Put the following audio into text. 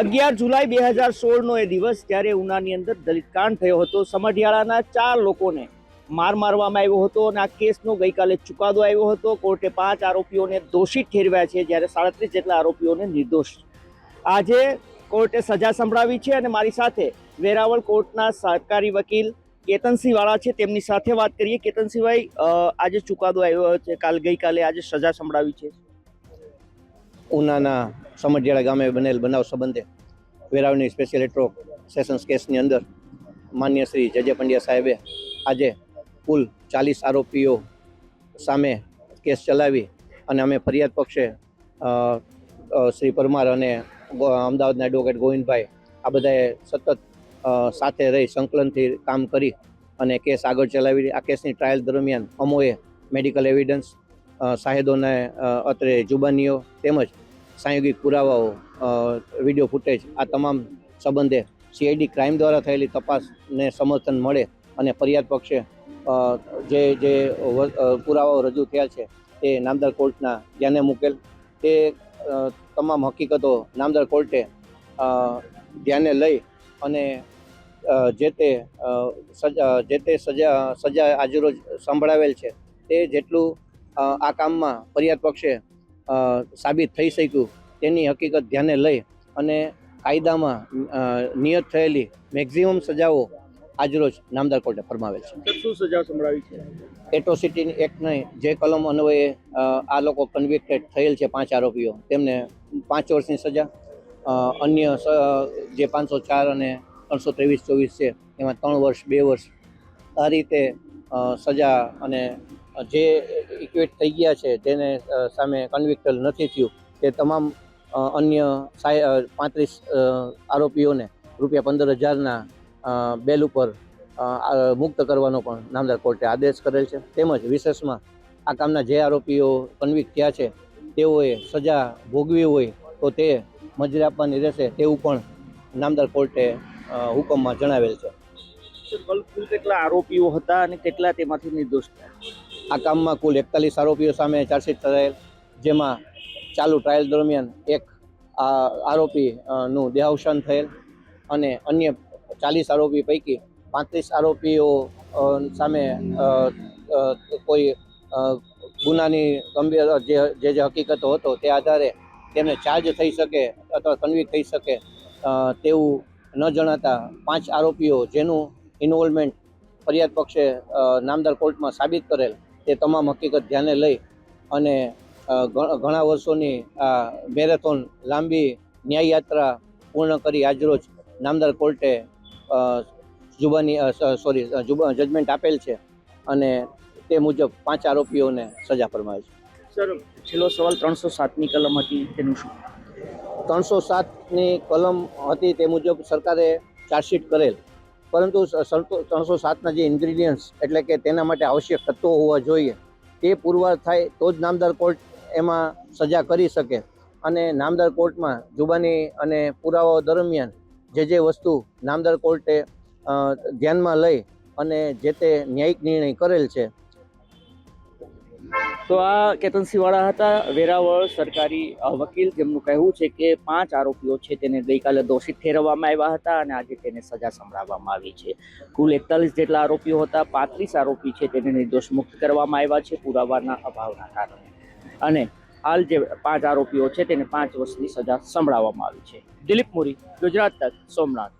11 જુલાઈ 2016નો એ દિવસ જ્યારે ઉનાની અંદર દલિત કાંડ થયો હતો। સમઢિયાળાના 4 લોકોને માર મારવામાં આવ્યો હતો અને આ કેસનો ગઈકાલે ચુકાદો આવ્યો હતો। કોર્ટે 5 આરોપીઓને દોષિત ઠેરવ્યા છે, જ્યારે 37 જેટલા આરોપીઓને નિર્દોષ। આજે કોર્ટે સજા સંભળાવી છે અને મારી સાથે વેરાવળ કોર્ટના સરકારી વકીલ કેતનસિંહ વાળા છે, તેમની સાથે વાત કરીએ। કેતનસિંહભાઈ, આજે ચુકાદો આવ્યો છે, ગઈકાલે આજે સજા સંભળાવી છે। ઉનાના સમઢિયાળા ગામે બનેલ બનાવ સંબંધે વેરાવળની સ્પેશિયલ એટ્રો સેશન્સ કેસની અંદર માન્ય શ્રી જે પંડ્યા સાહેબે આજે કુલ 40 આરોપીઓ સામે કેસ ચલાવી અને અમે ફરિયાદ પક્ષે શ્રી પરમાર અને અમદાવાદના એડવોકેટ ગોવિંદભાઈ આ બધાએ સતત સાથે રહી સંકલનથી કામ કરી અને કેસ આગળ ચલાવી। આ કેસની ટ્રાયલ દરમિયાન અમોએ મેડિકલ એવિડન્સ, સાહેદોને અત્રે જુબાનીઓ તેમજ સાંયોગિક પુરાવાઓ, વિડીયો ફૂટેજ આ તમામ સંબંધે CID ક્રાઇમ દ્વારા થયેલી તપાસને સમર્થન મળે અને ફરિયાદ પક્ષે જે પુરાવાઓ રજૂ થયા છે તે નામદાર કોર્ટના ધ્યાને મૂકેલ। તે તમામ હકીકતો નામદાર કોર્ટે ધ્યાને લઈ અને જે તે સજા આજરોજ સંભળાવેલ છે તે જેટલું આ કામમાં ફરિયાદ પક્ષે સાબિત થઈ શક્યું તેની હકીકત ધ્યાને લઈ અને કાયદામાં નિયત થયેલી મેક્ઝિમમ સજાઓ આજરોજ નામદાર કોર્ટે ફરમાવેલ છે। શું સજા સંભળાવી છે? એટ્રોસિટી એક્ટની જે કલમ અન્વયે આ લોકો કન્વિક્ટેડ થયેલ છે 5 આરોપીઓ, તેમને 5 વર્ષની સજા, અન્ય જે 504 અને 323-24 છે એમાં 3 વર્ષ 2 વર્ષ આ રીતે સજા અને જે ઇક્વેટ થઈ ગયા છે તેને સામે કન્વિક્ટલ નથી થયું તે તમામ અન્ય 35 આરોપીઓને ₹15,000ના બેલ ઉપર મુક્ત કરવાનો પણ નામદાર કોર્ટે આદેશ કરેલ છે। તેમજ વિશેષમાં આ કામના જે આરોપીઓ કન્વિક્ટ થયા છે તેઓએ સજા ભોગવી હોય તો તે મજૂરી આપવાની રહેશે તેવું પણ નામદાર કોર્ટે હુકમમાં જણાવેલ છે। કુલ કેટલા આરોપીઓ હતા અને કેટલા તેમાંથી નિર્દોષ થયા? આ કામમાં કુલ 41 આરોપીઓ સામે ચાર્જશીટ થયેલ, જેમાં ચાલુ ટ્રાયલ દરમિયાન એક આરોપીનું દેહાવસાન થયેલ અને અન્ય 40 આરોપી પૈકી 35 આરોપીઓ સામે કોઈ ગુનાની ગંભીર જે હકીકતો હતો તે આધારે તેમને ચાર્જ થઈ શકે અથવા કન્વિક્ટ થઈ શકે તેવું ન જણાતા 5 આરોપીઓ જેનું ઇન્વોલ્વમેન્ટ ફરિયાદ પક્ષે નામદાર કોર્ટમાં સાબિત કરેલ તે તમામ હકીકત ધ્યાને લઈ અને ઘણા વર્ષોની આ મેરેથોન લાંબી ન્યાયયાત્રા પૂર્ણ કરી આજરોજ નામદાર કોર્ટે જજમેન્ટ આપેલ છે અને તે મુજબ 5 આરોપીઓને સજા ફરમાવી છે। સર, છેલ્લો સવાલ 307ની કલમ હતી તેનું શું? 307ની કલમ હતી તે મુજબ સરકારે ચાર્જશીટ કરેલ, પરંતુ 307ના જે ઇન્ગ્રીડિયન્ટ્સ એટલે કે તેના માટે આવશ્યક તત્વો હોવા જોઈએ તે પુરવાર થાય તો જ નામદાર કોર્ટ એમાં સજા કરી શકે અને નામદાર કોર્ટમાં જુબાની અને પુરાવાઓ દરમિયાન જે વસ્તુ નામદાર કોર્ટે ધ્યાનમાં લઈ અને જે તે ન્યાયિક નિર્ણય કરેલ છે। તો આ કેતનસિંહ વાળા હતા, વેરાવળ સરકારી વકીલ, જેમનું કહેવું છે કે 5 આરોપીઓ છે તેને ગઈકાલે દોષિત ઠેરવવામાં આવ્યા હતા અને આજે તેને સજા સંભળાવવામાં આવી છે। કુલ 41 જેટલા આરોપીઓ હતા, 35 આરોપી છે તેને નિર્દોષ મુક્ત કરવામાં આવ્યા છે પુરાવાના અભાવના કારણે, અને હાલ જે 5 આરોપીઓ છે તેને 5 વર્ષની સજા સંભળાવવામાં આવી છે। દિલીપ મોરી, ગુજરાત તક, સોમનાથ।